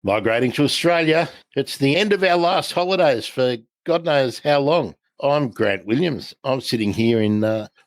migrating to Australia. It's the end of our last holidays for God knows how long. I'm Grant Williams. I'm sitting here in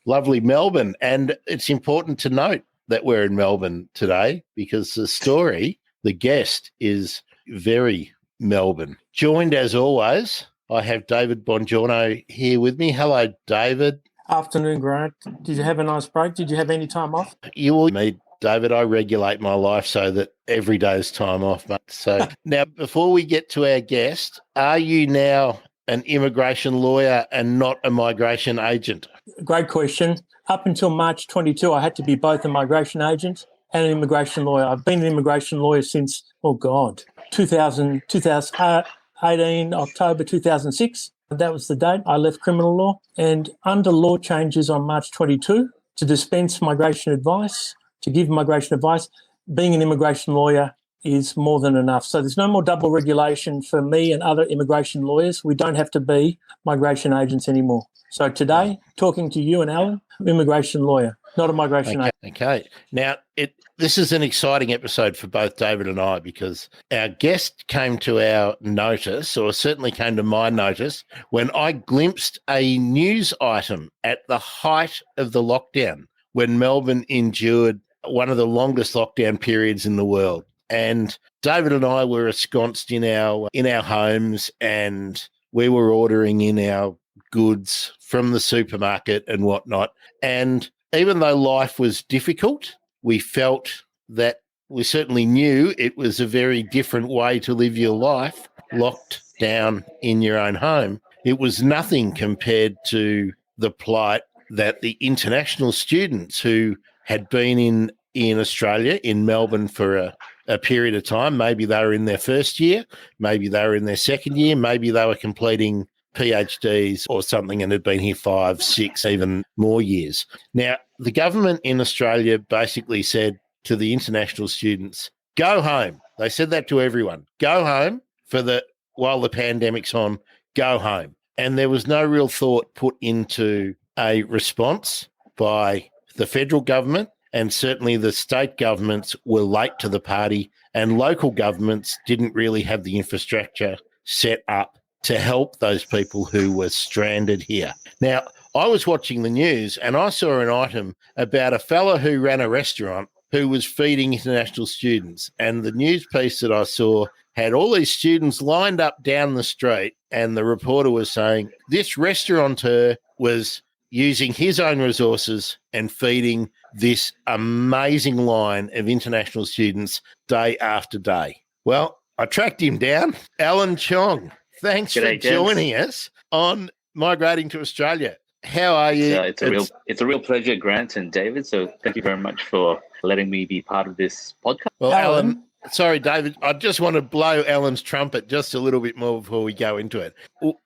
lovely Melbourne, and it's important to note that we're in Melbourne today because the guest is very Melbourne. Joined as always, I have David Bongiorno here with me. Hello, David. Afternoon, Grant. Did you have a nice break? Did you have any time off? You will meet David. I regulate my life so that every day's time off, mate. So now, before we get to our guest, are you now an immigration lawyer and not a migration agent? Great question. Up until March 22, I had to be both a migration agent and an immigration lawyer. I've been an immigration lawyer since, 2018, October 2006. That was the date I left criminal law. And under law changes on March 22 to dispense migration advice, to give migration advice, being an immigration lawyer is more than enough. So there's no more double regulation for me and other immigration lawyers. We don't have to be migration agents anymore. So today, talking to you and Alan, immigration lawyer, not a migration agent. Okay. Now, this is an exciting episode for both David and I because our guest came to our notice, or certainly came to my notice, when I glimpsed a news item at the height of the lockdown, when Melbourne endured one of the longest lockdown periods in the world. And David and I were ensconced in our homes, and we were ordering in our goods from the supermarket and whatnot. And even though life was difficult, we felt that we certainly knew it was a very different way to live your life, locked down in your own home. It was nothing compared to the plight that the international students who had been in Australia, in Melbourne for a period of time, maybe they were in their first year, maybe they were in their second year, maybe they were completing PhDs or something and had been here 5, 6, even more years. Now, the government in Australia basically said to the international students, go home. They said that to everyone. Go home while the pandemic's on, go home. And there was no real thought put into a response by the federal government, and certainly the state governments were late to the party, and local governments didn't really have the infrastructure set up to help those people who were stranded here. Now, I was watching the news and I saw an item about a fellow who ran a restaurant who was feeding international students. And the news piece that I saw had all these students lined up down the street, and the reporter was saying this restaurateur was using his own resources and feeding this amazing line of international students day after day. Well, I tracked him down. Alan Chong, thanks for joining us on Migrating to Australia. How are you? It's a real pleasure, Grant and David. So thank you very much for letting me be part of this podcast. Well, Alan, sorry, David, I just want to blow Alan's trumpet just a little bit more before we go into it.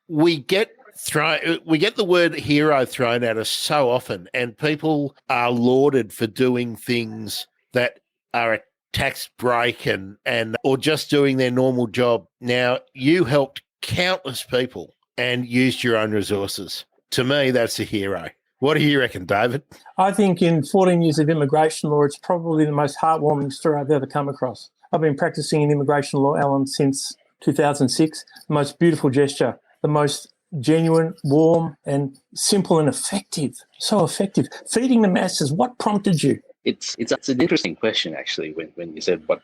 We get the word hero thrown at us so often, and people are lauded for doing things that are a tax break and or just doing their normal job. Now, you helped countless people and used your own resources. To me, that's a hero. What do you reckon, David? I think in 14 years of immigration law, it's probably the most heartwarming story I've ever come across. I've been practicing in immigration law, Alan, since 2006. The most beautiful gesture, the most genuine, warm, and simple and effective. So effective. Feeding the masses, what prompted you? It's an interesting question, actually, when you said what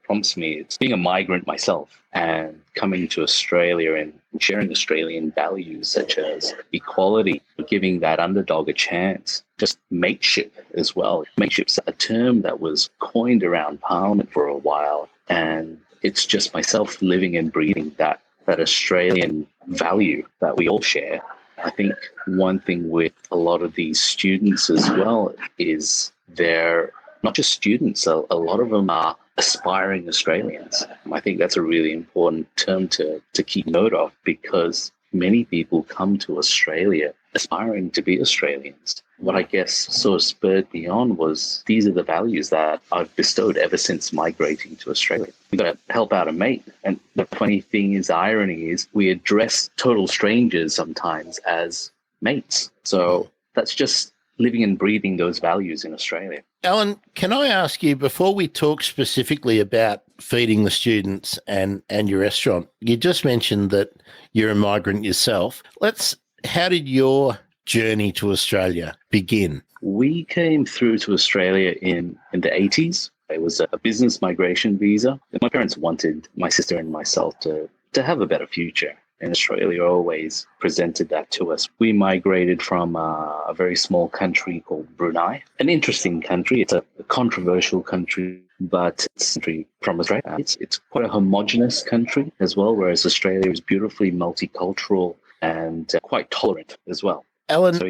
prompts me. It's being a migrant myself and coming to Australia and sharing Australian values such as equality, giving that underdog a chance, just mateship as well. Mateship's a term that was coined around Parliament for a while, and it's just myself living and breathing that Australian value that we all share. I think one thing with a lot of these students as well is they're not just students, a lot of them are aspiring Australians. I think that's a really important term to keep note of, because many people come to Australia aspiring to be Australians. What I guess sort of spurred me on was these are the values that I've bestowed ever since migrating to Australia. We've got to help out a mate. And the funny thing is, the irony is, we address total strangers sometimes as mates. So that's just living and breathing those values in Australia. Alan, can I ask you, before we talk specifically about feeding the students and your restaurant. You just mentioned that you're a migrant yourself. How did your journey to Australia begin? We came through to Australia in the 80s. It was a business migration visa. My parents wanted my sister and myself to have a better future. And Australia always presented that to us. We migrated from a very small country called Brunei, an interesting country. It's a controversial country, but it's a country from Australia. It's quite a homogenous country as well, whereas Australia is beautifully multicultural and quite tolerant as well. Alan, so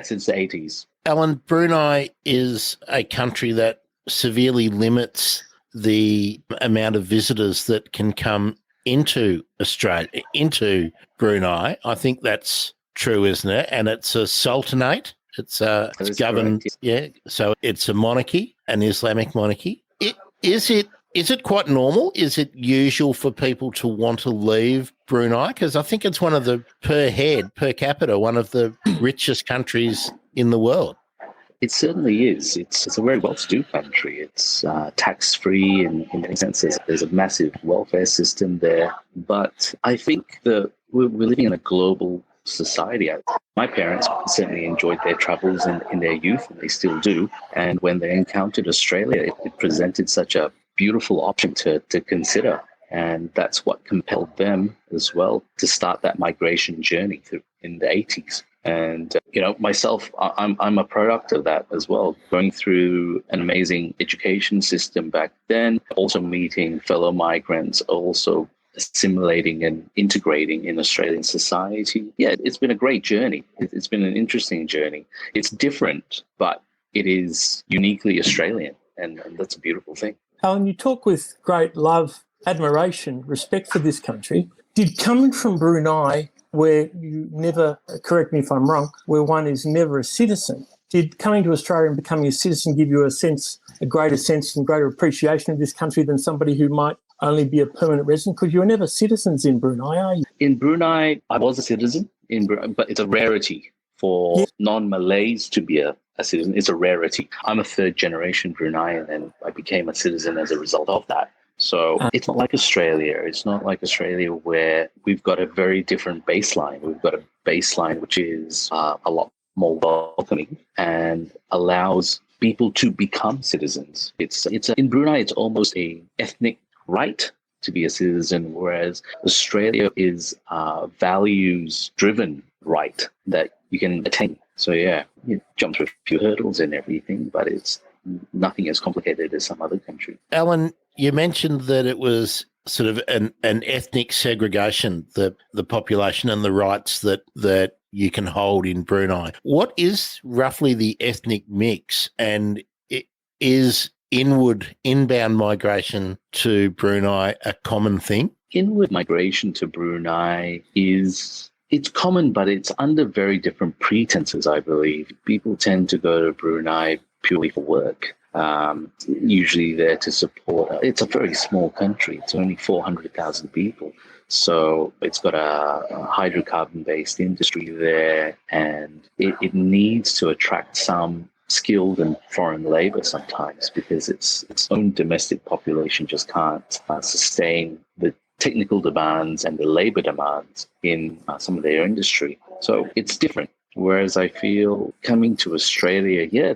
since the 80s. Alan, Brunei is a country that severely limits the amount of visitors that can come into Australia, into Brunei. I think that's true, isn't it? And it's a sultanate. It's governed, correct, yes. So it's a monarchy, an Islamic monarchy. Is it quite normal? Is it usual for people to want to leave Brunei? Because I think it's one of the per capita, one of the richest countries in the world. It certainly is. It's a very well-to-do country. It's tax-free in many senses. There's a massive welfare system there. But I think that we're living in a global society. My parents certainly enjoyed their travels in their youth, and they still do. And when they encountered Australia, it presented such a beautiful option to consider. And that's what compelled them as well to start that migration journey in the 80s. And, myself, I'm a product of that as well, going through an amazing education system back then, also meeting fellow migrants, also assimilating and integrating in Australian society. Yeah, it's been a great journey. It's been an interesting journey. It's different, but it is uniquely Australian, and that's a beautiful thing. Alan, you talk with great love, admiration, respect for this country. Did coming from Brunei, where you never, correct me if I'm wrong, where one is never a citizen, did coming to Australia and becoming a citizen give you a greater sense and greater appreciation of this country than somebody who might only be a permanent resident? Because you're never citizens in Brunei, are you? In Brunei, I was a citizen, but it's a rarity for non-Malays to be a citizen. It's a rarity. I'm a third-generation Bruneian, and I became a citizen as a result of that. So it's not like Australia. It's not like Australia where we've got a very different baseline. We've got a baseline which is a lot more welcoming and allows people to become citizens. In Brunei, it's almost a ethnic right to be a citizen, whereas Australia is a values-driven right that you can attain. So you jump through a few hurdles and everything, but it's nothing as complicated as some other country. Alan, you mentioned that it was sort of an ethnic segregation, the population and the rights that you can hold in Brunei. What is roughly the ethnic mix, and is inbound migration to Brunei a common thing? Inward migration to Brunei it's common, but it's under very different pretenses, I believe. People tend to go to Brunei purely for work. Usually there to support. It's a very small country. It's only 400,000 people. So it's got a hydrocarbon-based industry there, and it needs to attract some skilled and foreign labor sometimes because its own domestic population just can't sustain the technical demands and the labor demands in some of their industry. So it's different. Whereas I feel coming to Australia, I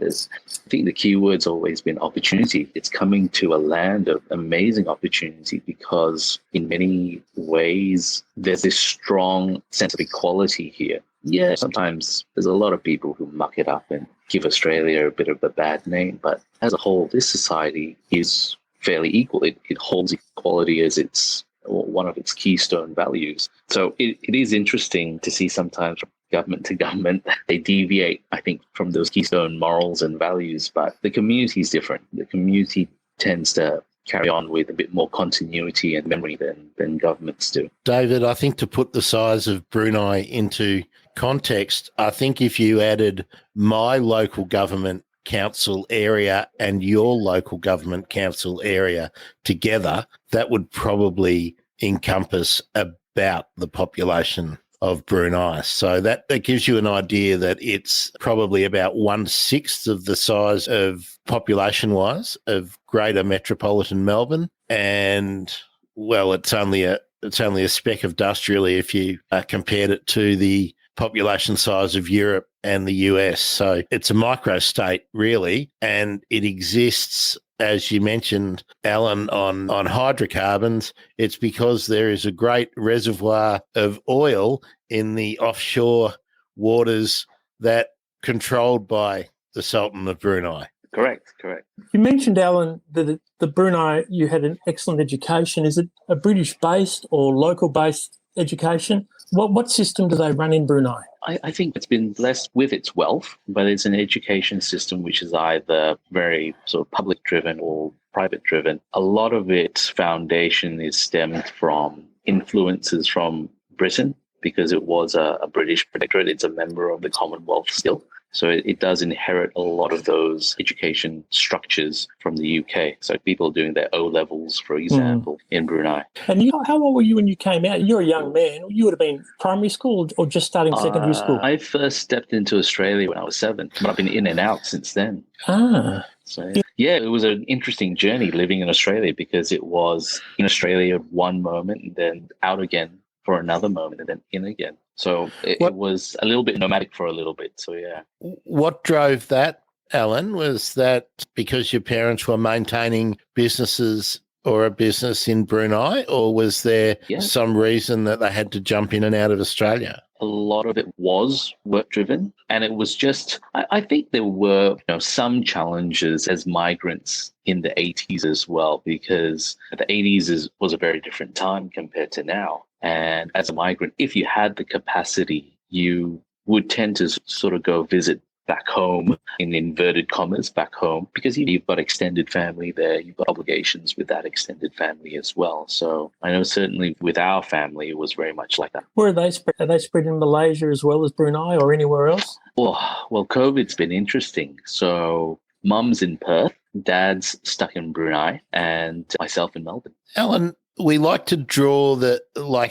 think the key word's always been opportunity. It's coming to a land of amazing opportunity because in many ways there's this strong sense of equality here. Yeah, sometimes there's a lot of people who muck it up and give Australia a bit of a bad name, but as a whole, this society is fairly equal. It holds equality as one of its keystone values. So it is interesting to see sometimes from government to government, they deviate, I think, from those keystone morals and values, but the community is different. The community tends to carry on with a bit more continuity and memory than governments do. David, I think to put the size of Brunei into context, I think if you added my local government council area and your local government council area together, that would probably encompass about the population of Brunei. So that gives you an idea that it's probably about 1/6 of the size of population-wise of greater metropolitan Melbourne and well, it's only a speck of dust really if you compared it to the population size of Europe and the US. So it's a microstate really, and it exists, as you mentioned, Alan, on hydrocarbons. It's because there is a great reservoir of oil in the offshore waters that controlled by the Sultan of Brunei. Correct. You mentioned, Alan, that the Brunei, you had an excellent education. Is it a British-based or local-based education? What system do they run in Brunei? I think it's been blessed with its wealth, but it's an education system which is either very sort of public-driven or private-driven. A lot of its foundation is stemmed from influences from Britain because it was a British protectorate. It's a member of the Commonwealth still. So it does inherit a lot of those education structures from the UK. So people doing their O-levels, for example, in Brunei. And how old were you when you came out? You're a young man. You would have been primary school or just starting secondary school? I first stepped into Australia when I was 7, but I've been in and out since then. So, yeah, it was an interesting journey living in Australia because it was in Australia one moment and then out again for another moment and then in again. So it was a little bit nomadic for a little bit. So, yeah. What drove that, Alan? Was that because your parents were maintaining businesses or a business in Brunei, or was there some reason that they had to jump in and out of Australia? A lot of it was work-driven, and it was just, I think there were some challenges as migrants in the 80s as well, because the 80s was a very different time compared to now. And as a migrant, if you had the capacity, you would tend to sort of go visit back home, in inverted commas, back home, because you've got extended family there, you've got obligations with that extended family as well. So I know certainly with our family, it was very much like that. Where are they spread? Are they spread in Malaysia as well as Brunei or anywhere else? Well, COVID's been interesting. So mum's in Perth, dad's stuck in Brunei, and myself in Melbourne. Alan, we like to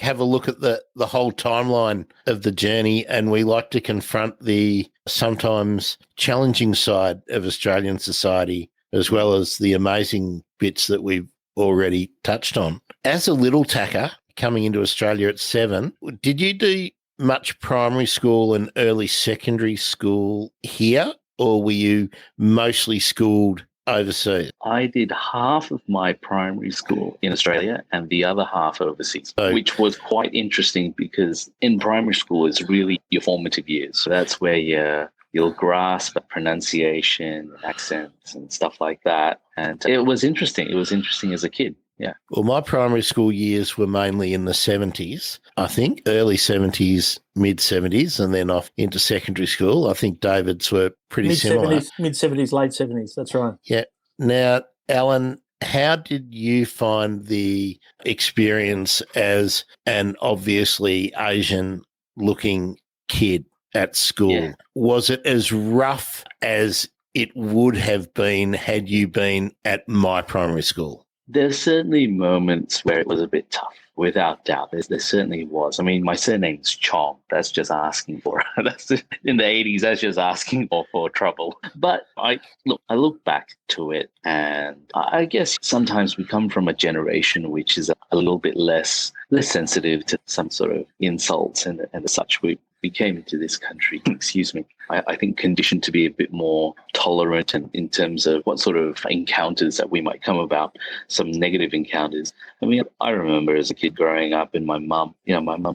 have a look at the whole timeline of the journey, and we like to confront the sometimes challenging side of Australian society, as well as the amazing bits that we've already touched on. As a little tacker coming into Australia at 7, did you do much primary school and early secondary school here, or were you mostly schooled overseas? I did half of my primary school in Australia and the other half overseas, which was quite interesting because in primary school is really your formative years. So that's where you'll grasp pronunciation, accents and stuff like that. And it was interesting. It was interesting as a kid. Yeah. Well, my primary school years were mainly in the 70s, I think, early 70s, mid-70s, and then off into secondary school. I think David's were pretty similar. Mid-70s, late 70s, that's right. Yeah. Now, Alan, how did you find the experience as an obviously Asian-looking kid at school? Yeah. Was it as rough as it would have been had you been at my primary school? There's certainly moments where it was a bit tough, without doubt. There certainly was. I mean, my surname's Chong. That's just asking for that's in the 80s. That's just asking for trouble. But I look back to it, and I guess sometimes we come from a generation which is a little bit less sensitive to some sort of insults and such. We came into this country, I think conditioned to be a bit more tolerant and in terms of what sort of encounters that we might come about, some negative encounters. I mean, I remember as a kid growing up and my mum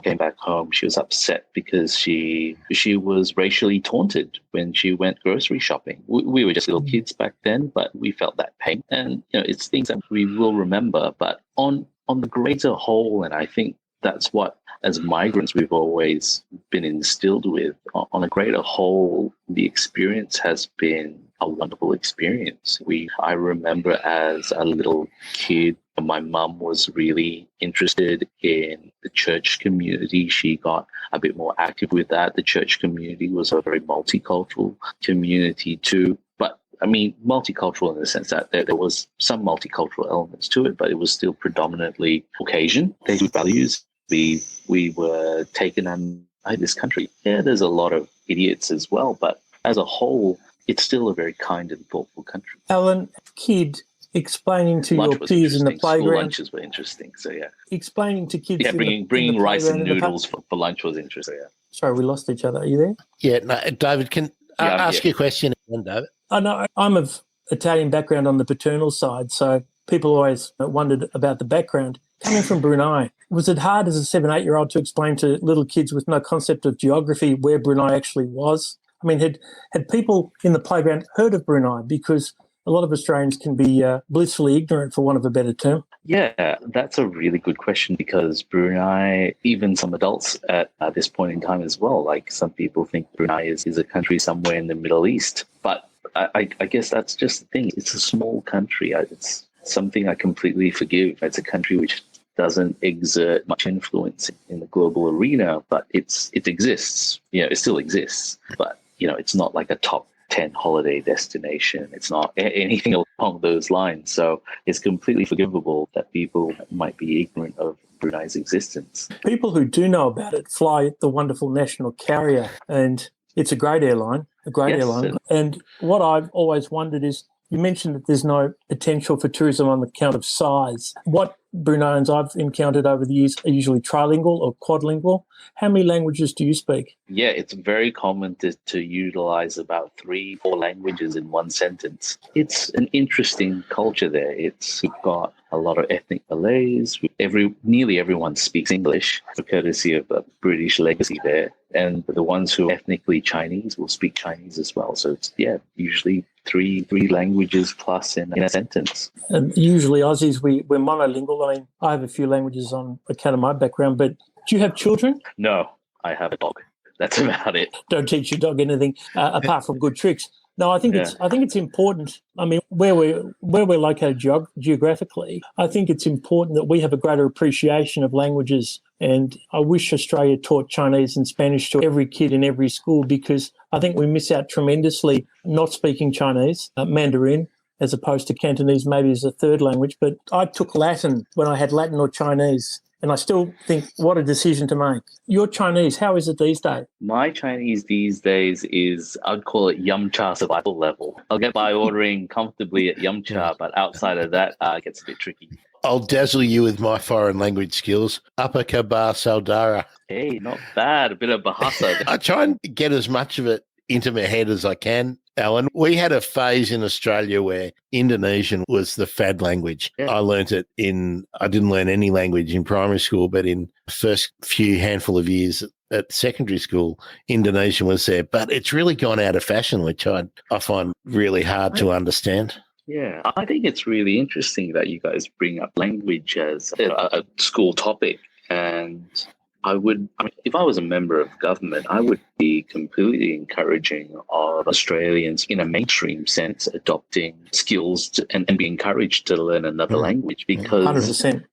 came back home, she was upset because she was racially taunted when she went grocery shopping. We were just little kids back then, but we felt that pain. And, it's things that we will remember, but on the greater whole, and I think that's what, as migrants, we've always been instilled with. On a greater whole, the experience has been a wonderful experience. I remember as a little kid, my mum was really interested in the church community. She got a bit more active with that. The church community was a very multicultural community too. But I mean, multicultural in the sense that there was some multicultural elements to it, but it was still predominantly Caucasian. They had values. We were taken on by this country. Yeah, there's a lot of idiots as well, but as a whole, it's still a very kind and thoughtful country. Alan, kid, explaining to Lunch your was peers in the interesting. School playground, lunches were interesting. So yeah, explaining to kids yeah, in bringing the rice and playground in the noodles for lunch was interesting. Yeah, Sorry, we lost each other. Are you there? Yeah, no, David, can I Yeah, ask you a question again, David? I know I'm of Italian background on the paternal side, so people always wondered about the background. Coming from Brunei, was it hard as a 7, 8-year-old to explain to little kids with no concept of geography where Brunei actually was? I mean, had people in the playground heard of Brunei? Because a lot of Australians can be blissfully ignorant, for want of a better term. yeah, that's a really good question because Brunei, even some adults at this point in time as well, like some people think Brunei is a country somewhere in the Middle East, but I guess that's just the thing. It's a small country. It's something I completely forgive. It's a country which doesn't exert much influence in the global arena, but it exists. You know, it still exists, but you know, it's not like a top 10 holiday destination. It's not anything along those lines. So it's completely forgivable that people might be ignorant of Brunei's existence. People who do know about it fly the wonderful national carrier, and it's a great airline, Yes. And what I've always wondered is, you mentioned that there's no potential for tourism on the count of size. What Bruneians I've encountered over the years are usually trilingual or quadlingual. How many languages do you speak? Yeah, it's very common to utilize about 3-4 languages in one sentence. It's an interesting culture there. We've got a lot of ethnic Malays. Nearly everyone speaks English, courtesy of a British legacy there. And the ones who are ethnically Chinese will speak Chinese as well. So it's, usually three languages plus in a sentence. And usually Aussies, we're monolingual. I mean, I have a few languages on account of my background, but do you have children? No, I have a dog. That's about it. Don't teach your dog anything apart from good tricks. No, I think it's important. I mean, where we're located geographically, I think it's important that we have a greater appreciation of languages. And I wish Australia taught Chinese and Spanish to every kid in every school, because I think we miss out tremendously not speaking Chinese, Mandarin, as opposed to Cantonese maybe as a third language. But I took Latin when I had Latin or Chinese. And I still think, what a decision to make. Your Chinese, how is it these days? My Chinese these days is, I'd call it yum cha survival level. I'll get by ordering comfortably at yum cha, but outside of that, it gets a bit tricky. I'll dazzle you with my foreign language skills. Upper Saudara. Hey, not bad. A bit of Bahasa. I try and get as much of it into my head as I can, Alan. We had a phase in Australia where Indonesian was the fad language. Yeah. I didn't learn any language in primary school, but in the first few handful of years at secondary school, Indonesian was there. But it's really gone out of fashion, which I find really hard to understand. Yeah, I think it's really interesting that you guys bring up language as a school topic. And if I was a member of government, I would be completely encouraging of Australians in a mainstream sense adopting skills and be encouraged to learn another language, because 100%.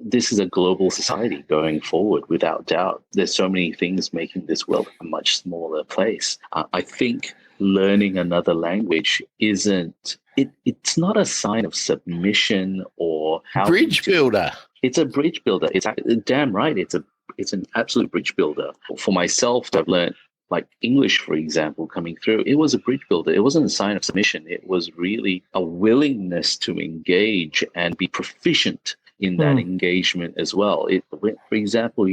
This is a global society going forward, without doubt. There's so many things making this world a much smaller place. I think learning another language it's not a sign of submission or bridge builder. It's a bridge builder. It's damn right. It's an absolute bridge builder. For myself, I've learned, like English, for example, coming through, it was a bridge builder. It wasn't a sign of submission. It was really a willingness to engage and be proficient in that engagement as well. For example,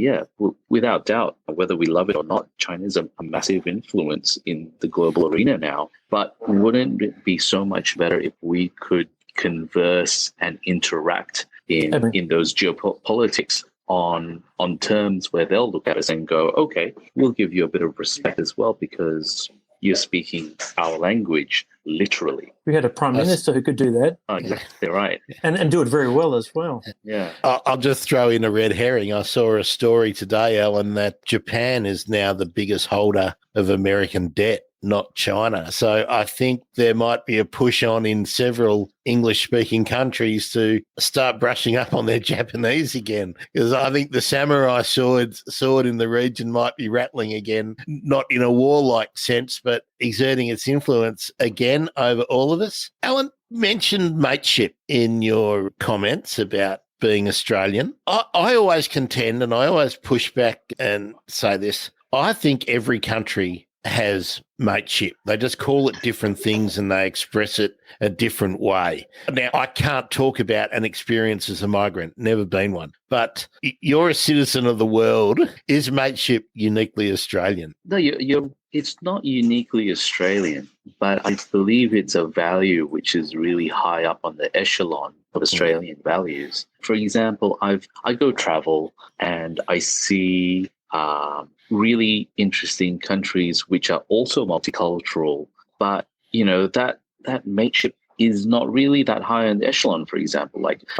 without doubt, whether we love it or not, China is a massive influence in the global arena now. But wouldn't it be so much better if we could converse and interact in those geopolitics on terms where they'll look at us and go, okay, we'll give you a bit of respect as well because you're speaking our language literally. We had a prime minister who could do that. Oh, exactly right. And do it very well as well. Yeah. I'll just throw in a red herring. I saw a story today, Alan, that Japan is now the biggest holder of American debt, not China. So I think there might be a push on in several English-speaking countries to start brushing up on their Japanese again, because I think the samurai sword in the region might be rattling again, not in a warlike sense, but exerting its influence again over all of us. Alan mentioned mateship in your comments about being Australian. I always contend, and I always push back and say this, I think every country has mateship. They just call it different things and they express it a different way. Now, I can't talk about an experience as a migrant, never been one, but you're a citizen of the world. Is mateship uniquely Australian? No, it's not uniquely Australian, but I believe it's a value which is really high up on the echelon of Australian values. For example, I go travel and I see really interesting countries which are also multicultural, but that mateship is not really that high on the echelon. For example, like if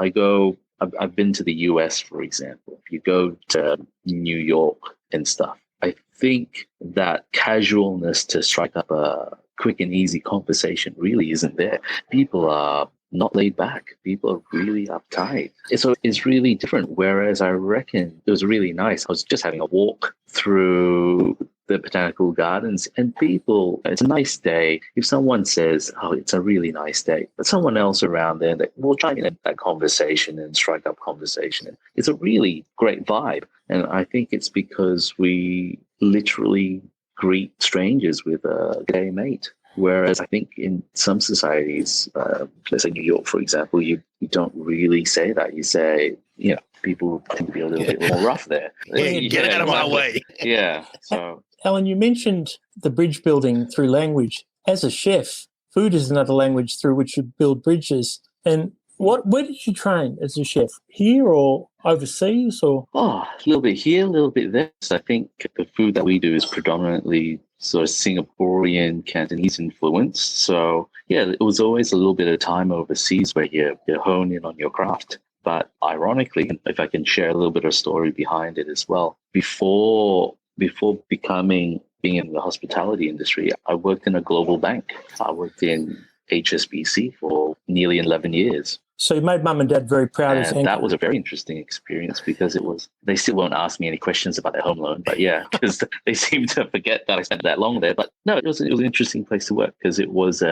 I've been to the US, for example. If you go to New York and stuff, I think that casualness to strike up a quick and easy conversation really isn't there. People are not laid back. People are really uptight. So it's really different. Whereas I reckon it was really nice. I was just having a walk through the botanical gardens and people, it's a nice day. If someone says, oh, it's a really nice day, but someone else around there, we'll try to get that conversation and strike up conversation. It's a really great vibe. And I think it's because we literally greet strangers with a g'day mate. Whereas I think in some societies, let's say New York, for example, you don't really say that. You say, people tend to be a little bit more rough there. Get out of my way. Yeah. So, Alan, you mentioned the bridge building through language. As a chef, food is another language through which you build bridges. And where did you train as a chef? Here or overseas? Or a little bit here, a little bit there. So I think the food that we do is predominantly sort of Singaporean, Cantonese influence. So yeah, it was always a little bit of time overseas where you hone in on your craft. But ironically, if I can share a little bit of story behind it as well, before being in the hospitality industry, I worked in a global bank. I worked in HSBC for nearly 11 years. So you made mum and dad very proud. And that was a very interesting experience because they still won't ask me any questions about their home loan, but yeah, because they seem to forget that I spent that long there. But no, it was an interesting place to work because it was,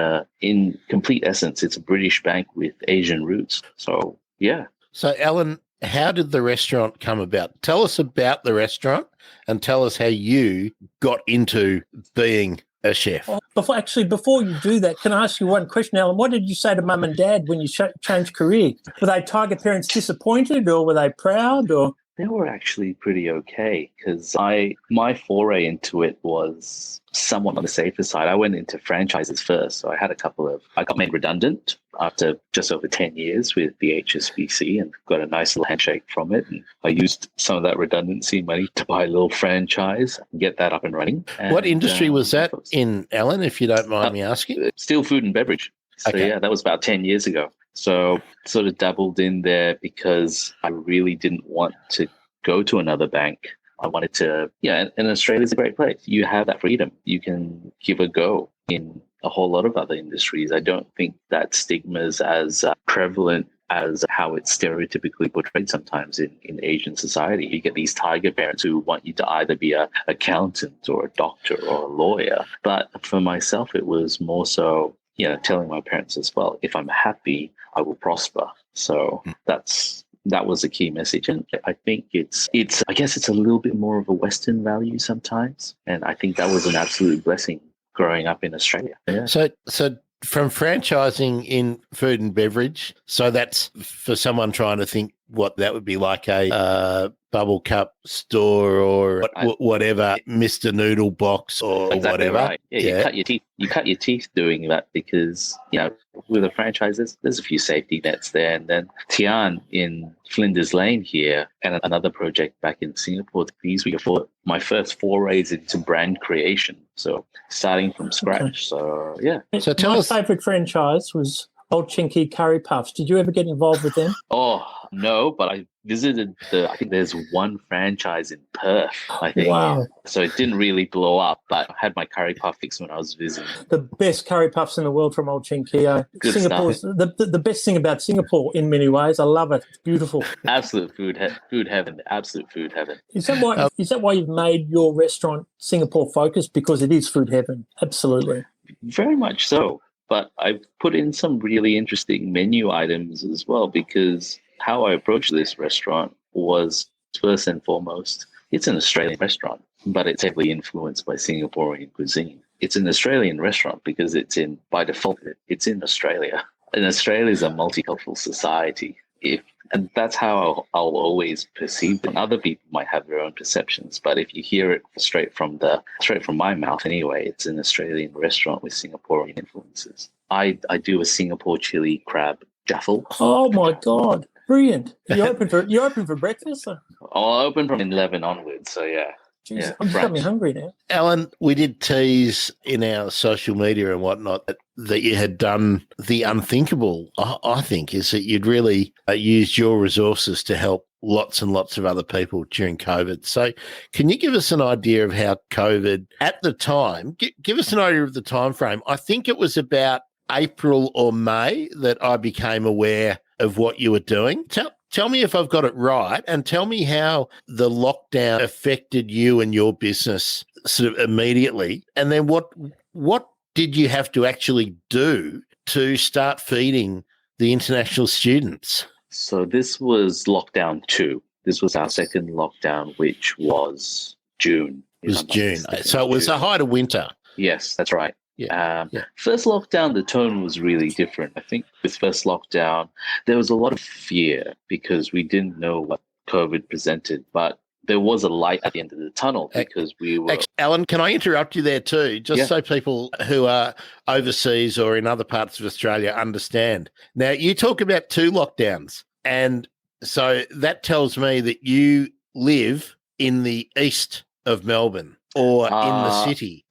in complete essence, it's a British bank with Asian roots. So yeah. So Alan, how did the restaurant come about? Tell us about the restaurant and tell us how you got into being a chef. Before you do that, can I ask you one question, Alan? What did you say to mum and dad when you changed career? Were they tiger parents disappointed or were they proud? Or they were actually pretty okay because my foray into it was somewhat on the safer side. I went into franchises first. So I got made redundant after just over 10 years with the HSBC and got a nice little handshake from it. And I used some of that redundancy money to buy a little franchise and get that up and running. And, what industry was that in, Alan, if you don't mind me asking? Still food and beverage. So yeah, that was about 10 years ago. So sort of dabbled in there because I really didn't want to go to another bank. I wanted to, and Australia's a great place. You have that freedom. You can give a go in a whole lot of other industries. I don't think that stigma is as prevalent as how it's stereotypically portrayed sometimes in Asian society. You get these tiger parents who want you to either be an accountant or a doctor or a lawyer. But for myself, it was more so, telling my parents as well, if I'm happy, I will prosper. So that was a key message. And I think I guess it's a little bit more of a Western value sometimes. And I think that was an absolute blessing growing up in Australia. Yeah. So from franchising in food and beverage, so that's for someone trying to think what that would be like a bubble cup store or whatever, Mr. Noodle Box or exactly whatever. Right. Yeah, you cut your teeth doing that because, with the franchises, there's a few safety nets there. And then Tian in Flinders Lane here and another project back in Singapore, these were my first forays into brand creation. So starting from scratch. Okay. So, yeah. So my favourite franchise was Old Chinky Curry Puffs. Did you ever get involved with them? Oh, no, but I visited I think there's one franchise in Perth, I think. Wow. So it didn't really blow up, but I had my curry puff fix when I was visiting. The best curry puffs in the world from Old Chinky. Singapore's the best thing about Singapore in many ways. I love it. It's beautiful. Absolute food heaven. Absolute food heaven. Is that why you've made your restaurant Singapore focused? Because it is food heaven. Absolutely. Very much so. But I put in some really interesting menu items as well because how I approached this restaurant was first and foremost, It's an Australian restaurant, but it's heavily influenced by Singaporean cuisine. It's an Australian restaurant because by default, it's in Australia. And Australia is a multicultural society. And that's how I'll always perceive it. Other people might have their own perceptions, but if you hear it straight from my mouth anyway, it's an Australian restaurant with Singaporean influences. I do a Singapore chili crab jaffle. Oh my God. Brilliant. You open for breakfast? I'll open from 11 onwards, so yeah. Jeez, Yeah, I'm becoming hungry now. Alan, we did tease in our social media and whatnot that you had done the unthinkable, I think, is that you'd really used your resources to help lots and lots of other people during COVID. So can you give us an idea of how COVID at the time, give us an idea of the time frame? I think it was about April or May that I became aware of what you were doing. Tell me if I've got it right, and tell me how the lockdown affected you and your business sort of immediately. And then what did you have to actually do to start feeding the international students? So this was lockdown 2. This was our second lockdown, which was June. It was June. So it was the height of winter. Yes, that's right. Yeah. First lockdown, the tone was really different. I think with first lockdown, there was a lot of fear because we didn't know what COVID presented, but there was a light at the end of the tunnel because we were... Alan, can I interrupt you there too? Just so people who are overseas or in other parts of Australia understand. Now, you talk about 2 lockdowns, and so that tells me that you live in the east of Melbourne or in the city.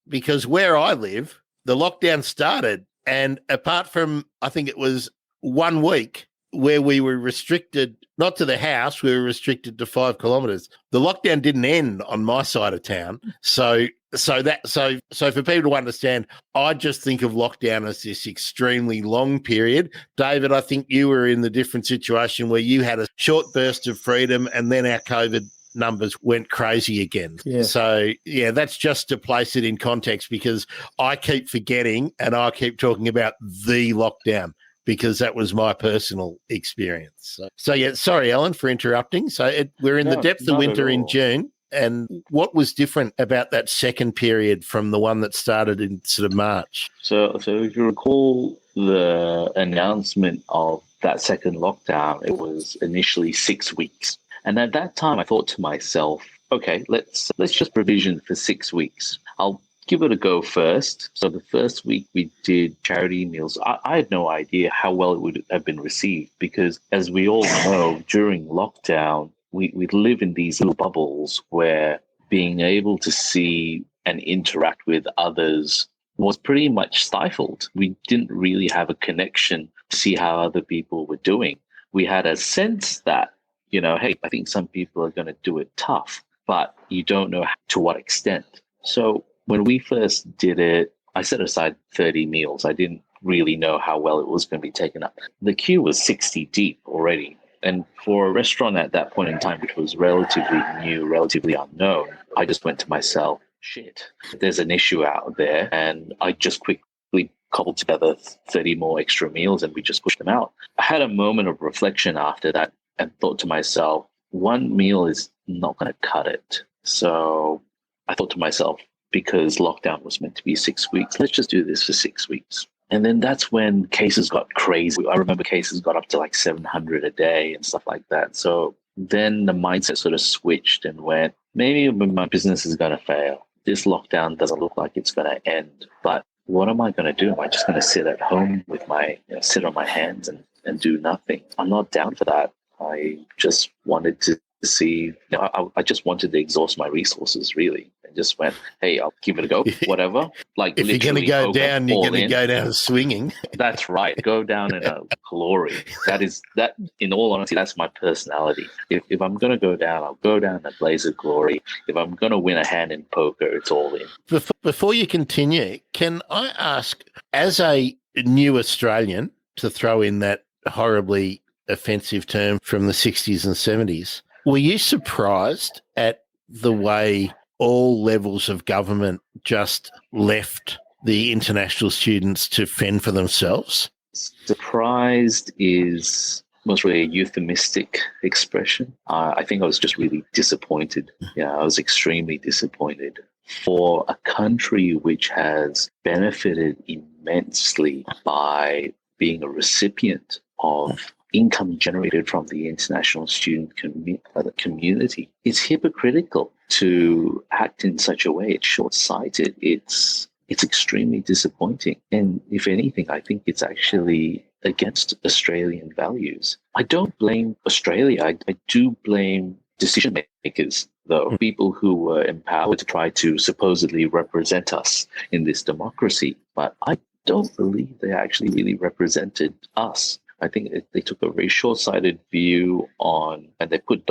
Because where I live, the lockdown started, and apart from, I think it was 1 week where we were restricted, not to the house, we were restricted to 5 kilometres. The lockdown didn't end on my side of town. So for people to understand, I just think of lockdown as this extremely long period. David, I think you were in the different situation where you had a short burst of freedom and then our COVID numbers went crazy again. Yeah. So, that's just to place it in context, because I keep forgetting and I keep talking about the lockdown because that was my personal experience. So sorry, Alan, for interrupting. So we're in the depth of winter in June. And what was different about that second period from the one that started in sort of March? So if you recall the announcement of that second lockdown, it was initially 6 weeks. And at that time, I thought to myself, okay, let's just provision for 6 weeks. I'll give it a go first. So the first week we did charity meals. I had no idea how well it would have been received because, as we all know, during lockdown, we live in these little bubbles where being able to see and interact with others was pretty much stifled. We didn't really have a connection to see how other people were doing. We had a sense that, hey, I think some people are going to do it tough, but you don't know to what extent. So when we first did it, I set aside 30 meals. I didn't really know how well it was going to be taken up. The queue was 60 deep already. And for a restaurant at that point in time, which was relatively new, relatively unknown, I just went to myself, shit, there's an issue out there. And I just quickly cobbled together 30 more extra meals and we just pushed them out. I had a moment of reflection after that and thought to myself, one meal is not going to cut it. So I thought to myself, because lockdown was meant to be 6 weeks, let's just do this for 6 weeks. And then that's when cases got crazy. I remember cases got up to like 700 a day and stuff like that. So then the mindset sort of switched and went, maybe my business is going to fail. This lockdown doesn't look like it's going to end. But what am I going to do? Am I just going to sit at home with sit on my hands and do nothing? I'm not down for that. I just wanted to see, I just wanted to exhaust my resources, really. And just went, hey, I'll give it a go, whatever. Like, if you're going to go down, you're going to go down swinging. That's right. Go down in a glory. That, in all honesty, that's my personality. If I'm going to go down, I'll go down in a blaze of glory. If I'm going to win a hand in poker, it's all in. Before you continue, can I ask, as a new Australian, to throw in that horribly offensive term from the 60s and 70s, were you surprised at the way all levels of government just left the international students to fend for themselves? Surprised is most really a euphemistic expression. I think I was just really disappointed. Yeah, I was extremely disappointed. For a country which has benefited immensely by being a recipient of income generated from the international student community, it's hypocritical to act in such a way. It's short-sighted. It's extremely disappointing. And if anything, I think it's actually against Australian values. I don't blame Australia. I do blame decision makers, though, people who were empowered to try to supposedly represent us in this democracy. But I don't believe they actually really represented us. I think they took a very short-sighted view on, and they put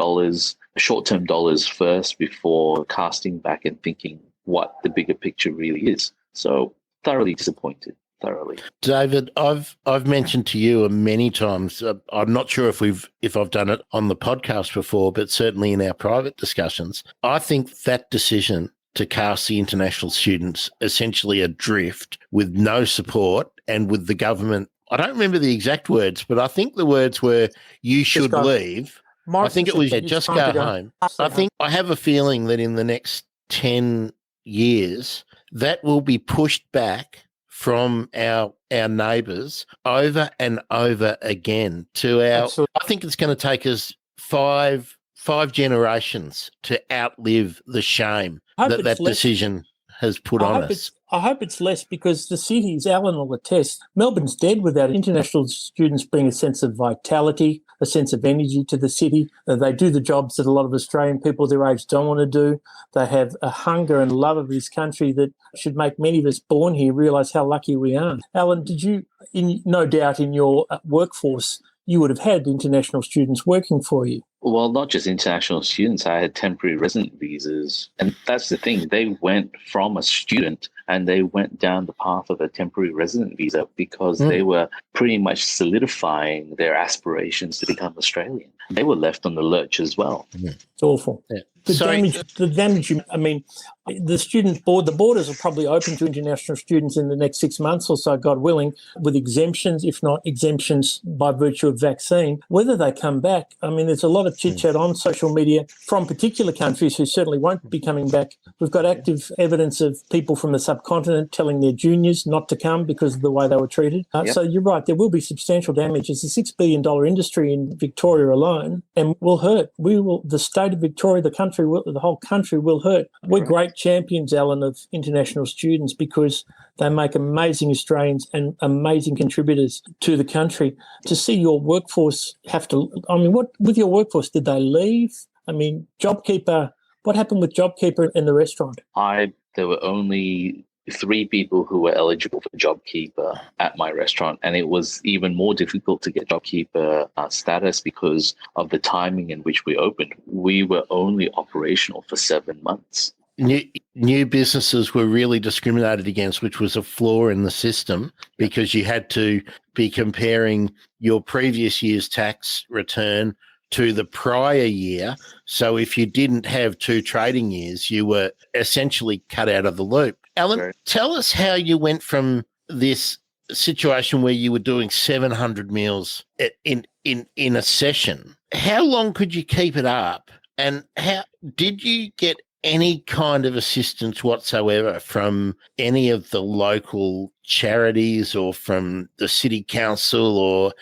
short-term dollars first before casting back and thinking what the bigger picture really is. So thoroughly disappointed. Thoroughly. David, I've mentioned to you many times. I'm not sure if I've done it on the podcast before, but certainly in our private discussions. I think that decision to cast the international students essentially adrift with no support and with the government. I don't remember the exact words, but I think the words were, "You should leave." I think it was, just go home. I have a feeling that in the next 10 years, that will be pushed back from our neighbours over and over again to our. Absolutely. I think it's going to take us five generations to outlive the shame that decision has put on us. I hope it's less, because the cities, Alan will attest, Melbourne's dead without international students bring a sense of vitality, a sense of energy to the city. They do the jobs that a lot of Australian people their age don't want to do. They have a hunger and love of this country that should make many of us born here realise how lucky we are. Alan, did you, no doubt in your workforce, you would have had international students working for you? Well, not just international students. I had temporary resident visas. And that's the thing. They went from a student and they went down the path of a temporary resident visa because they were pretty much solidifying their aspirations to become Australian. They were left on the lurch as well. It's awful. Yeah. The damage, I mean, the borders are probably open to international students in the next 6 months or so, God willing, with exemptions, if not exemptions by virtue of vaccine. Whether they come back, I mean, there's a lot of chit-chat on social media from particular countries who certainly won't be coming back. We've got active evidence of people from the subcontinent telling their juniors not to come because of the way they were treated. So you're right, there will be substantial damage. It's a $6 billion industry in Victoria alone, and will hurt. The state of Victoria, the whole country will hurt. We're great champions, Alan, of international students because they make amazing Australians and amazing contributors to the country. To see your workforce with your workforce, did they leave? I mean, JobKeeper, what happened with JobKeeper in the restaurant? There were only 3 people who were eligible for JobKeeper at my restaurant, and it was even more difficult to get JobKeeper status because of the timing in which we opened. We were only operational for 7 months. New businesses were really discriminated against, which was a flaw in the system because you had to be comparing your previous year's tax return to the prior year. So if you didn't have 2 trading years, you were essentially cut out of the loop. Alan, tell us how you went from this situation where you were doing 700 meals in a session. How long could you keep it up? And how did you get any kind of assistance whatsoever from any of the local charities or from the city council?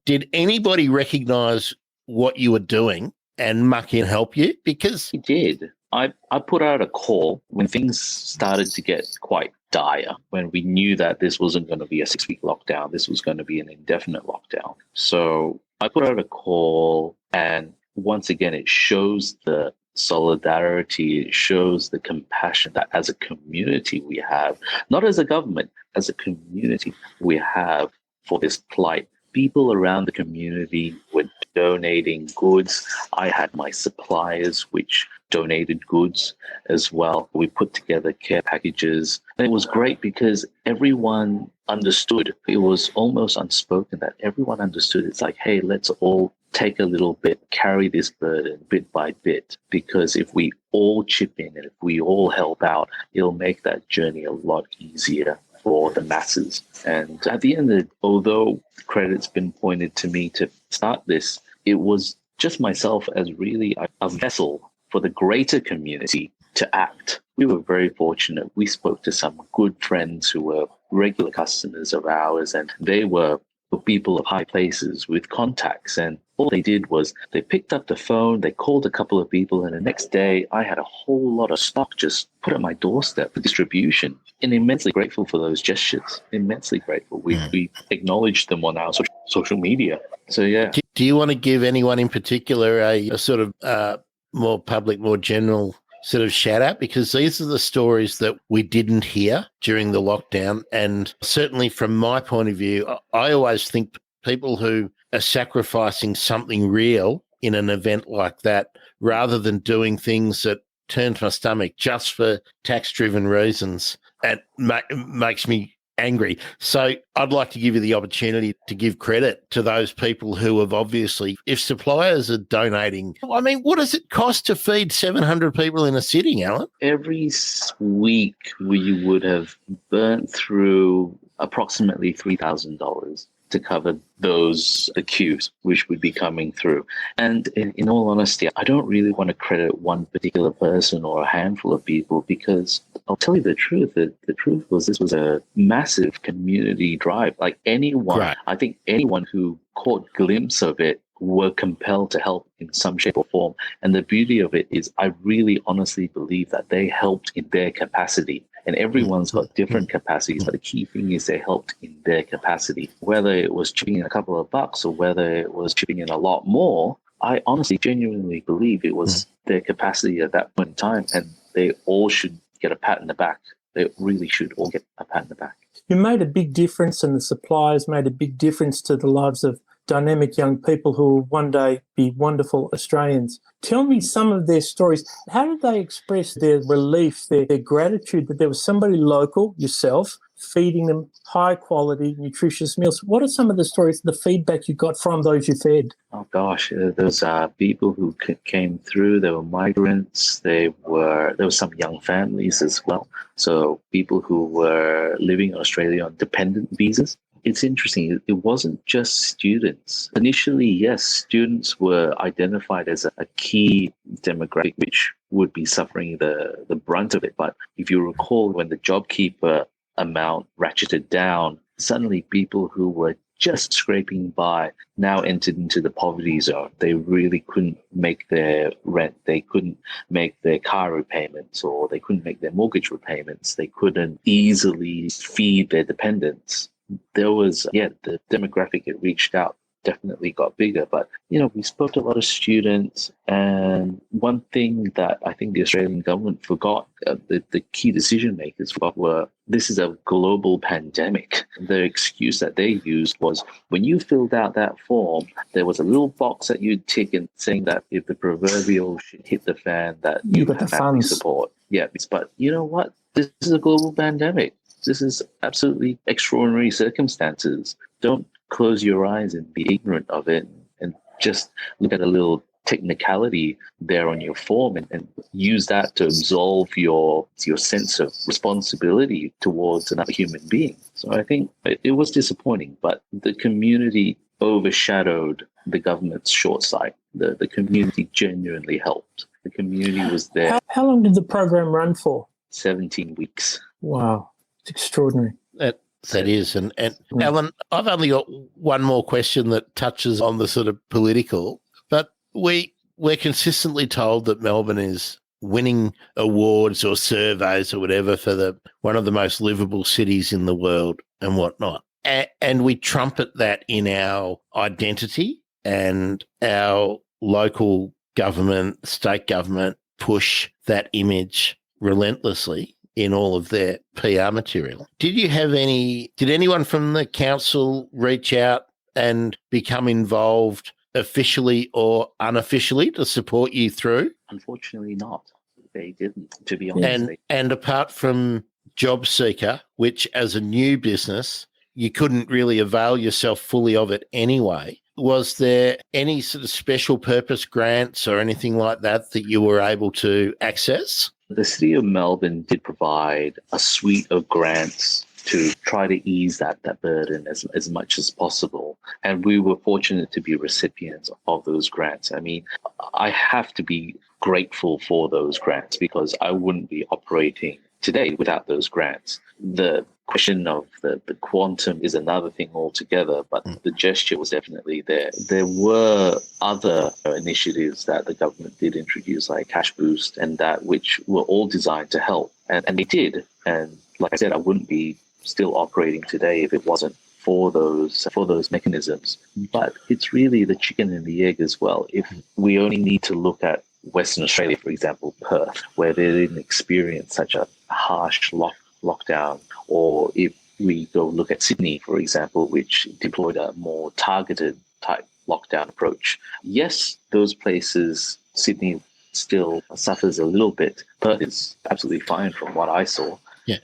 Did anybody recognise what you were doing and muck in help you? Because he did. I put out a call when things started to get quite dire, when we knew that this wasn't going to be a 6-week lockdown, this was going to be an indefinite lockdown. So I put out a call, and once again, it shows the solidarity, it shows the compassion that as a community we have, not as a government, as a community we have for this plight. People around the community were donating goods. I had my suppliers which donated goods as well. We put together care packages. And it was great because everyone understood. It was almost unspoken that everyone understood. It's like, hey, let's all take a little bit, carry this burden bit by bit, because if we all chip in and if we all help out, it'll make that journey a lot easier for the masses. And at the end of it, although credit's been pointed to me to start this, it was just myself as really a vessel for the greater community to act. We were very fortunate. We spoke to some good friends who were regular customers of ours, and they were people of high places with contacts. And all they did was they picked up the phone, they called a couple of people, and the next day I had a whole lot of stock just put at my doorstep for distribution. And immensely grateful for those gestures. Immensely grateful. We acknowledged them on our social media. So, yeah. Do you want to give anyone in particular a sort of more public, more general sort of shout out? Because these are the stories that we didn't hear during the lockdown. And certainly from my point of view, I always think people who are sacrificing something real in an event like that, rather than doing things that turns my stomach just for tax-driven reasons, and makes me angry. So I'd like to give you the opportunity to give credit to those people who have obviously, if suppliers are donating, I mean, what does it cost to feed 700 people in a sitting, Alan? Every week we would have burnt through approximately $3,000 to cover those queues which would be coming through. And in all honesty, I don't really want to credit one particular person or a handful of people, because I'll tell you the truth. The truth was this was a massive community drive. Like anyone, right. I think anyone who caught glimpse of it were compelled to help in some shape or form. And the beauty of it is I really honestly believe that they helped in their capacity. And everyone's got different capacities, but the key thing is they helped in their capacity. Whether it was chipping in a couple of bucks or whether it was chipping in a lot more, I honestly, genuinely believe it was their capacity at that point in time, and they all should get a pat in the back. They really should all get a pat in the back. You made a big difference, and the suppliers made a big difference to the lives of dynamic young people who will one day be wonderful Australians. Tell me some of their stories. How did they express their relief, their gratitude that there was somebody local, yourself, feeding them high-quality, nutritious meals? What are some of the stories, the feedback you got from those you fed? Oh, gosh, those people who came through. There were migrants. There were some young families as well. So people who were living in Australia on dependent visas. It's interesting. It wasn't just students. Initially, yes, students were identified as a key demographic which would be suffering the brunt of it. But if you recall, when the JobKeeper amount ratcheted down, suddenly people who were just scraping by now entered into the poverty zone. They really couldn't make their rent. They couldn't make their car repayments, or they couldn't make their mortgage repayments. They couldn't easily feed their dependents. There was, the demographic it reached out definitely got bigger. But, we spoke to a lot of students, and one thing that I think the Australian government forgot, the key decision makers forgot, were this is a global pandemic. The excuse that they used was when you filled out that form, there was a little box that you'd tick and saying that if the proverbial shit hit the fan, that you got have the family funds. support. Yeah, but you know what? This is a global pandemic. This is absolutely extraordinary circumstances. Don't close your eyes and be ignorant of it, and just look at a little technicality there on your form and use that to absolve your sense of responsibility towards another human being. So I think it was disappointing, but the community overshadowed the government's short sight. The community genuinely helped. The community was there. How long did the program run for? 17 weeks. Wow. It's extraordinary. That is. And Alan, I've only got one more question that touches on the sort of political, but we're consistently told that Melbourne is winning awards or surveys or whatever for one of the most livable cities in the world and whatnot. And we trumpet that in our identity, and our local government, state government push that image relentlessly in all of their PR material. Did anyone from the council reach out and become involved officially or unofficially to support you through? Unfortunately not. They didn't, to be honest. And apart from Job Seeker, which as a new business, you couldn't really avail yourself fully of it anyway, was there any sort of special purpose grants or anything like that you were able to access? The City of Melbourne did provide a suite of grants to try to ease that burden as much as possible. And we were fortunate to be recipients of those grants. I mean, I have to be grateful for those grants because I wouldn't be operating today without those grants. The question of the quantum is another thing altogether, but the gesture was definitely there. There were other initiatives that the government did introduce, like Cash Boost and that, which were all designed to help. And they did. And like I said, I wouldn't be still operating today if it wasn't for those mechanisms. But it's really the chicken and the egg as well. If we only need to look at Western Australia, for example, Perth, where they didn't experience such a harsh lockdown, or if we go look at Sydney, for example, which deployed a more targeted type lockdown approach. Yes, those places, Sydney still suffers a little bit. Perth is absolutely fine from what I saw. Yeah.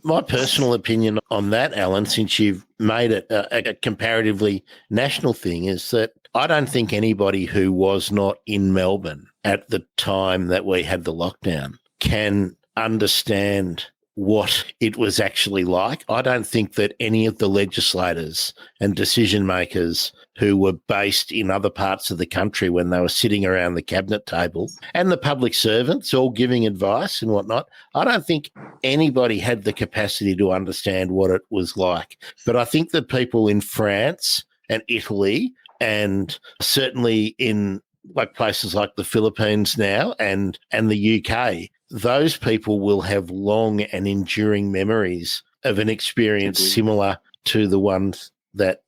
My personal opinion on that, Alan, since you've made it a comparatively national thing, is that I don't think anybody who was not in Melbourne at the time that we had the lockdown can understand what it was actually like. I don't think that any of the legislators and decision makers who were based in other parts of the country when they were sitting around the cabinet table, and the public servants all giving advice and whatnot, I don't think anybody had the capacity to understand what it was like. But I think that people in France and Italy, and certainly in like places like the Philippines now and the UK, those people will have long and enduring memories of an experience similar to the ones that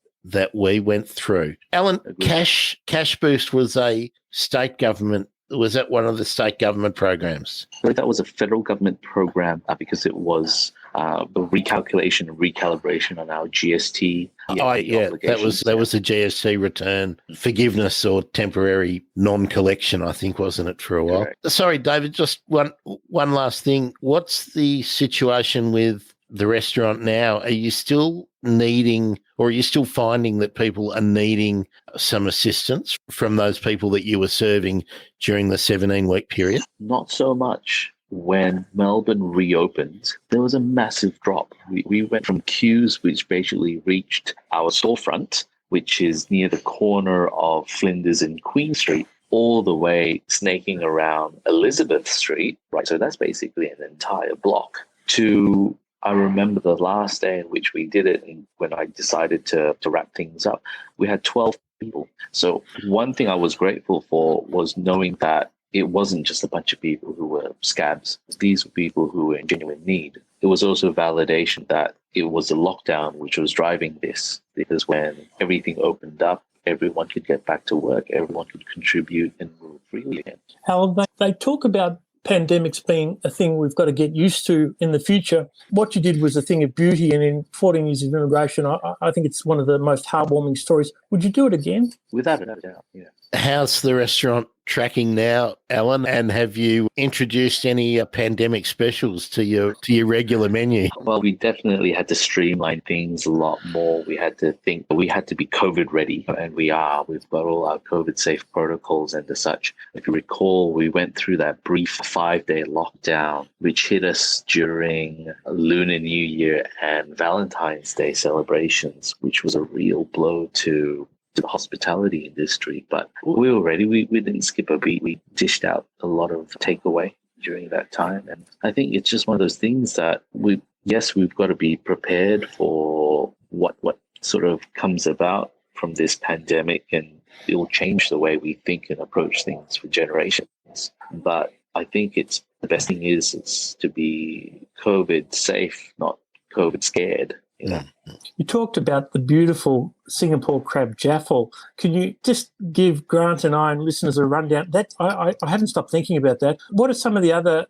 we went through. Alan, Cash Boost was a state government. Was that one of the state government programs? That was a federal government program because it was the recalculation and recalibration on our GST. That was the GST return forgiveness or temporary non-collection, I think, wasn't it, for a while? Correct. Sorry, David, just one last thing. What's the situation with the restaurant now? Are you still needing, or are you still finding that people are needing some assistance from those people that you were serving during the 17-week period? Not so much. When Melbourne reopened, there was a massive drop. We went from queues, which basically reached our storefront, which is near the corner of Flinders and Queen Street, all the way snaking around Elizabeth Street, right? So that's basically an entire block. To, I remember the last day in which we did it, and when I decided to wrap things up, we had 12 people. So one thing I was grateful for was knowing that it wasn't just a bunch of people who were scabs. These were people who were in genuine need. It was also validation that it was the lockdown which was driving this, because when everything opened up, everyone could get back to work, everyone could contribute and move freely again. Alan, they talk about pandemics being a thing we've got to get used to in the future. What you did was a thing of beauty, and in 14 years of immigration, I think it's one of the most heartwarming stories. Would you do it again? Without a doubt, yeah. How's the restaurant tracking now, Alan? And have you introduced any pandemic specials to your regular menu? Well, we definitely had to streamline things a lot more. We had to think, we had to be COVID ready, and we are. We've got all our COVID safe protocols and the such. If you recall, we went through that brief 5-day lockdown, which hit us during Lunar New Year and Valentine's Day celebrations, which was a real blow to the hospitality industry. But we were ready. We didn't skip a beat. We dished out a lot of takeaway during that time. And I think it's just one of those things that we've got to be prepared for what sort of comes about from this pandemic, and it will change the way we think and approach things for generations. But I think it's the best thing is to be COVID safe, not COVID scared. You know? You talked about the beautiful Singapore crab jaffle. Can you just give Grant and I and listeners a rundown? That I haven't stopped thinking about that. What are some of the other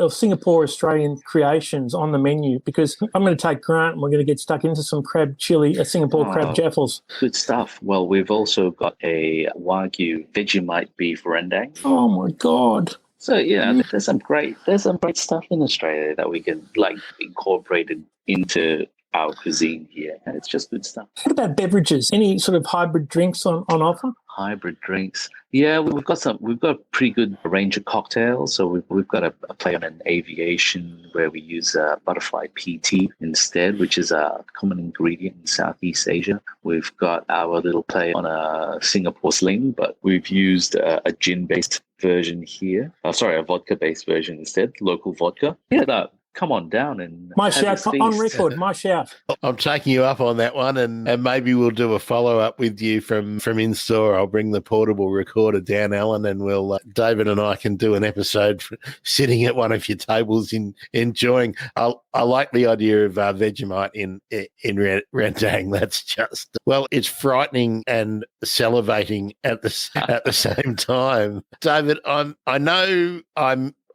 Singapore Australian creations on the menu? Because I'm going to take Grant and we're going to get stuck into some crab chili, Singapore crab jaffles. Good stuff. Well, we've also got a Wagyu Vegemite beef rendang. Oh my God. So there's some great stuff in Australia that we can incorporate into our cuisine here, and it's just good stuff. What about beverages? Any sort of hybrid drinks on offer? hybrid drinks. Yeah, we've got a pretty good range of cocktails. So we've got a play on an aviation where we use butterfly PT instead, which is a common ingredient in Southeast Asia. We've got our little play on a Singapore sling, but we've used a gin-based version here. A vodka-based version instead, local vodka. Yeah, no, come on down and My have shout this on feast. record, my shout. I'm taking you up on that one, and maybe we'll do a follow-up with you from in-store. I'll bring the portable recorder down, Alan, and we'll David and I can do an episode sitting at one of your tables enjoying. I like the idea of Vegemite in Rendang. That's just, well, it's frightening and salivating at the same time. David,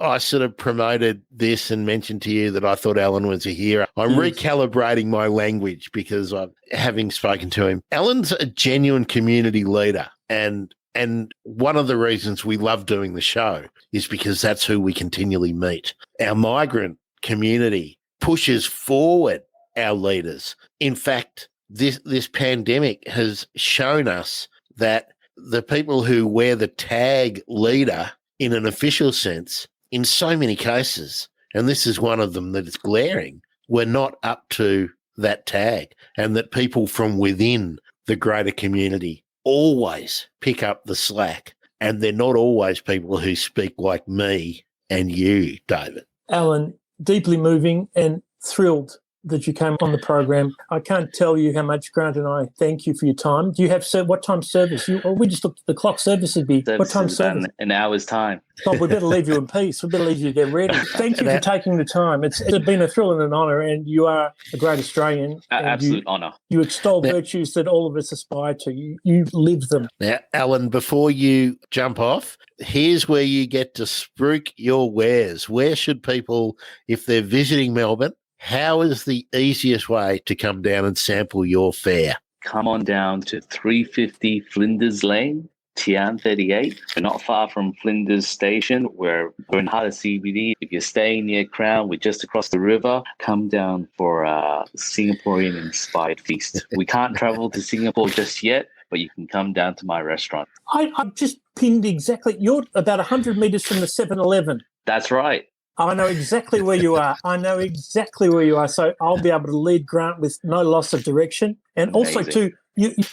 I sort of promoted this and mentioned to you that I thought Alan was a hero. I'm recalibrating my language because having spoken to him. Alan's a genuine community leader, and one of the reasons we love doing the show is because that's who we continually meet. Our migrant community pushes forward our leaders. In fact, this pandemic has shown us that the people who wear the tag leader in an official sense, in so many cases, and this is one of them that is glaring, we're not up to that tag, and that people from within the greater community always pick up the slack, and they're not always people who speak like me and you, David. Alan, deeply moving and thrilled that you came on the program. I can't tell you how much Grant and I thank you for your time. Do you have what time service? We just looked at the clock. Service would be what time service? An hour's time. Oh, we better leave you in peace. We better leave you to get ready. Thank you for taking the time. It's been a thrill and an honour, and you are a great Australian. Absolute honour. You extol virtues that all of us aspire to. You live them. Now, Alan, before you jump off, here's where you get to spruik your wares. Where should people, if they're visiting Melbourne, how is the easiest way to come down and sample your fare? Come on down to 350 Flinders Lane, Tian 38. We're not far from Flinders Station. We're in heart of CBD. If you're staying near Crown, we're just across the river. Come down for a Singaporean-inspired feast. We can't travel to Singapore just yet, but you can come down to my restaurant. I've just pinned exactly. You're about 100 metres from the 7-Eleven. That's right. I know exactly where you are. So I'll be able to lead Grant with no loss of direction. And Amazing. Also, too,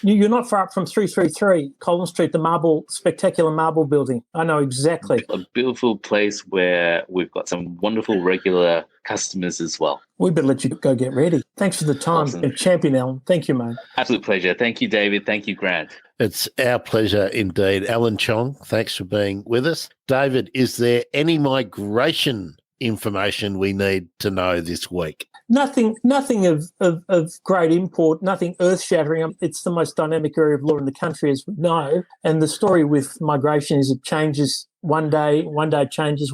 you're not far up from 333 Collins Street, the spectacular marble building. I know exactly. A beautiful place where we've got some wonderful regular customers as well. We better let you go get ready. Thanks for the time. Awesome. And champion, Alan. Thank you, mate. Absolute pleasure. Thank you, David. Thank you, Grant. It's our pleasure indeed. Alan Chong, thanks for being with us. David, is there any migration information we need to know this week? Nothing of great import, nothing earth-shattering. It's the most dynamic area of law in the country, as we know. And the story with migration is it changes one day changes.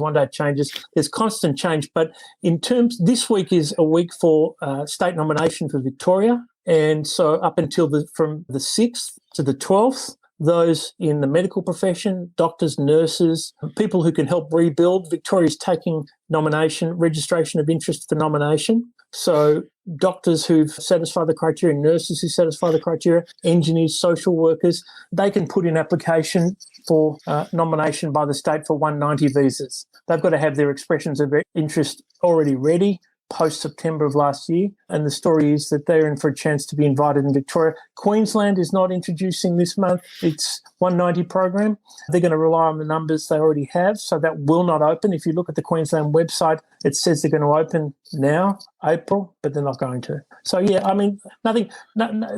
There's constant change. But in terms, this week is a week for state nomination for Victoria. And so up until from the 6th to the 12th, those in the medical profession, doctors, nurses, people who can help rebuild. Victoria's taking registration of interest for nomination. So doctors who've satisfied the criteria, nurses who satisfy the criteria, engineers, social workers, they can put in application for nomination by the state for 190 visas. They've got to have their expressions of interest already ready post-September of last year, and the story is that they're in for a chance to be invited in Victoria. Queensland is not introducing this month its 190 program. They're going to rely on the numbers they already have, so that will not open. If you look at the Queensland website, it says they're going to open now, April, but they're not going to. So, yeah, I mean,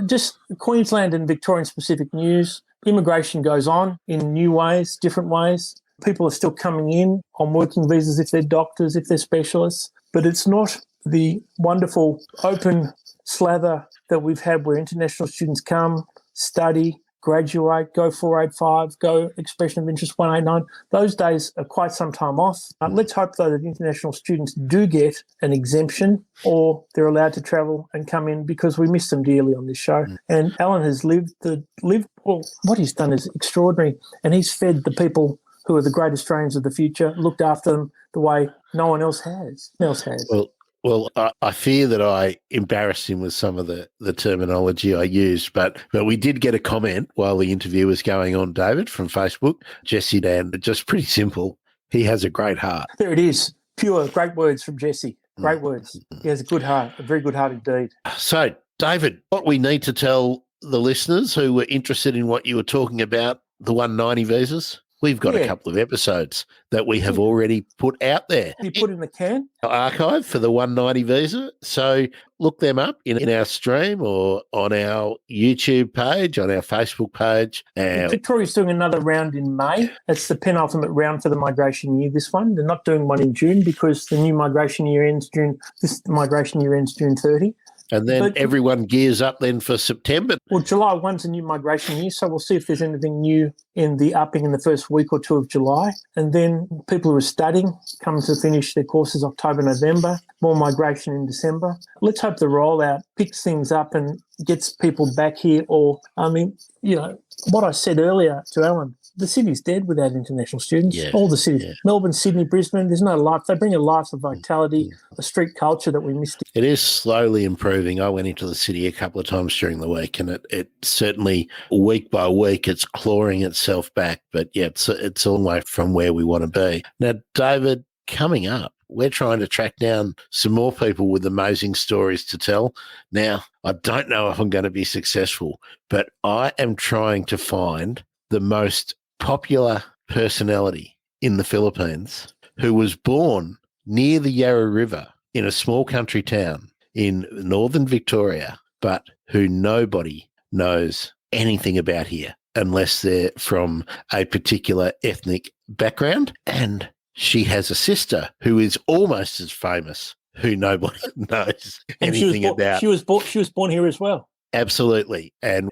just Queensland and Victorian-specific news. Immigration goes on in new ways, different ways. People are still coming in on working visas if they're doctors, if they're specialists. But it's not the wonderful open slather that we've had where international students come, study, graduate, go 485, go expression of interest 189. Those days are quite some time off. Let's hope, though, that international students do get an exemption or they're allowed to travel and come in, because we miss them dearly on this show. And Alan has what he's done is extraordinary, and he's fed the people who are the great Australians of the future, looked after them the way no one else has. Well, Well, I fear that I embarrassed him with some of the terminology I used, but we did get a comment while the interview was going on, David, from Facebook. Jesse Dan, just pretty simple. He has a great heart. There it is. Pure, great words from Jesse. Great words. He has a good heart, a very good heart indeed. So, David, what we need to tell the listeners who were interested in what you were talking about, the 190 visas, we've got a couple of episodes that we have already put out there. You put in the can? Archive for the 190 visa. So look them up in our stream or on our YouTube page, on our Facebook page. Victoria's doing another round in May. That's the penultimate round for the migration year, this one. They're not doing one in June because the new migration year ends June. This migration year ends June 30. And then everyone gears up then for September. Well, July 1's a new migration year, so we'll see if there's anything new in the upping in the first week or two of July. And then people who are studying come to finish their courses October, November, more migration in December. Let's hope the rollout picks things up and gets people back here. Or, I mean, you know, what I said earlier to Alan, the city's dead without international students. Yeah. All the cities, Melbourne, Sydney, Brisbane, there's no life. They bring a life of vitality, a street culture that we missed. It is slowly improving. I went into the city a couple of times during the week, and it certainly, week by week, it's clawing itself back. But yeah, it's a long way from where we want to be. Now, David, coming up, we're trying to track down some more people with amazing stories to tell. Now, I don't know if I'm going to be successful, but I am trying to find the most popular personality in the Philippines who was born near the Yarra River in a small country town in northern Victoria, but who nobody knows anything about here unless they're from a particular ethnic background. And she has a sister who is almost as famous, who nobody knows anything about. She was born here as well. Absolutely. And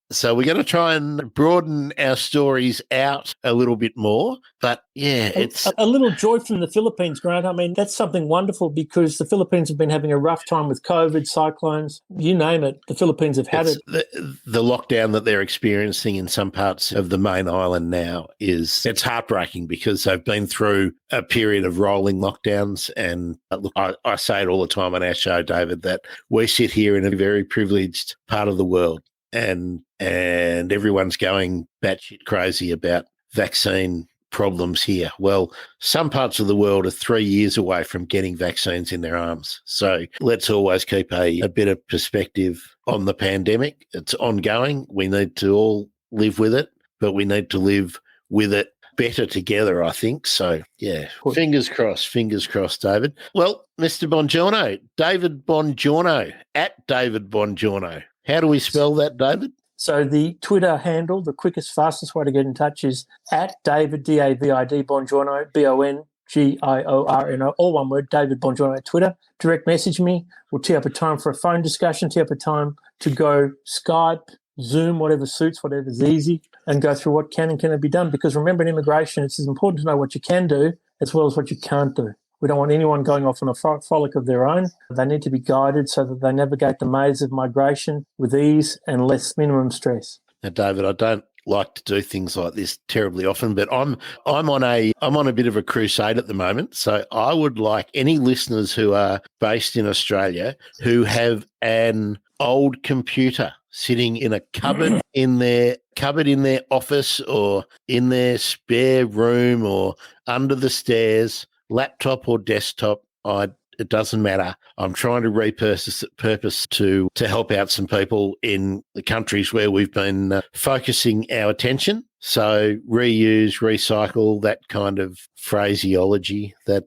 so we're going to try and broaden our stories out a little bit more. But, yeah, it's a little joy from the Philippines, Grant. I mean, that's something wonderful because the Philippines have been having a rough time with COVID, cyclones, you name it. The Philippines have had it. The lockdown that they're experiencing in some parts of the main island now it's heartbreaking because they've been through a period of rolling lockdowns. And look, I say it all the time on our show, David, that we sit here in a very privileged part of the world. And everyone's going batshit crazy about vaccine problems here. Well, some parts of the world are 3 years away from getting vaccines in their arms. So let's always keep a bit of perspective on the pandemic. It's ongoing. We need to all live with it, but we need to live with it better together, I think. So, yeah, fingers crossed, David. Well, Mr. Bongiorno, David Bongiorno, at David Bongiorno. How do we spell that, David? So the Twitter handle, the quickest, fastest way to get in touch is at David, D-A-V-I-D, Bongiorno, B-O-N-G-I-O-R-N-O, all one word, David Bongiorno at Twitter. Direct message me. We'll tee up a time for a phone discussion, tee up a time to go Skype, Zoom, whatever suits, whatever's easy, and go through what can and cannot be done. Because remember, in immigration, it's as important to know what you can do as well as what you can't do. We don't want anyone going off on a frolic of their own. They need to be guided so that they navigate the maze of migration with ease and less minimum stress. Now, David, I don't like to do things like this terribly often, but I'm on a bit of a crusade at the moment. So I would like any listeners who are based in Australia who have an old computer sitting in a cupboard in their office or in their spare room or under the stairs, laptop or desktop, it doesn't matter. I'm trying to repurpose to help out some people in the countries where we've been focusing our attention. So reuse, recycle, that kind of phraseology, that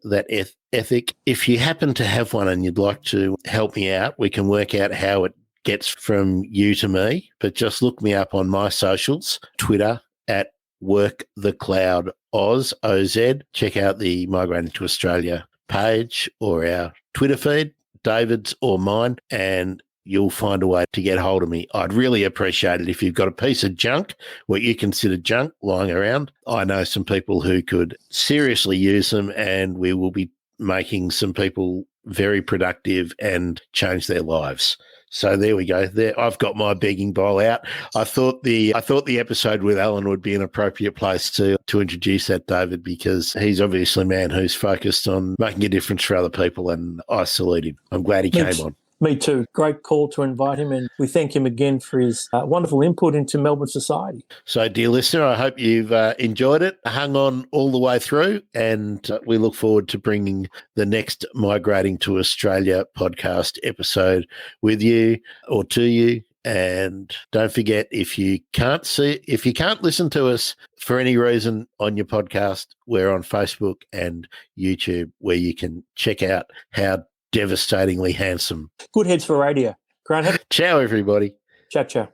ethic. If you happen to have one and you'd like to help me out, we can work out how it gets from you to me. But just look me up on my socials, Twitter at WorkTheCloudOz, OZ. Check out the Migrating to Australia page or our Twitter feed, David's or mine, and you'll find a way to get hold of me. I'd really appreciate it if you've got a piece of junk, what you consider junk, lying around. I know some people who could seriously use them, and we will be making some people very productive and change their lives. So there we go. There, I've got my begging bowl out. I thought the episode with Alan would be an appropriate place to introduce that, David, because he's obviously a man who's focused on making a difference for other people, and I salute him. I'm glad he came on. Me too. Great call to invite him, and we thank him again for his wonderful input into Melbourne society. So, dear listener, I hope you've enjoyed it, hung on all the way through, and we look forward to bringing the next Migrating to Australia podcast episode with you or to you. And don't forget, if you can't listen to us for any reason on your podcast, we're on Facebook and YouTube, where you can check out how devastatingly handsome. Good heads for radio. Grant. Ciao, everybody. Ciao, ciao.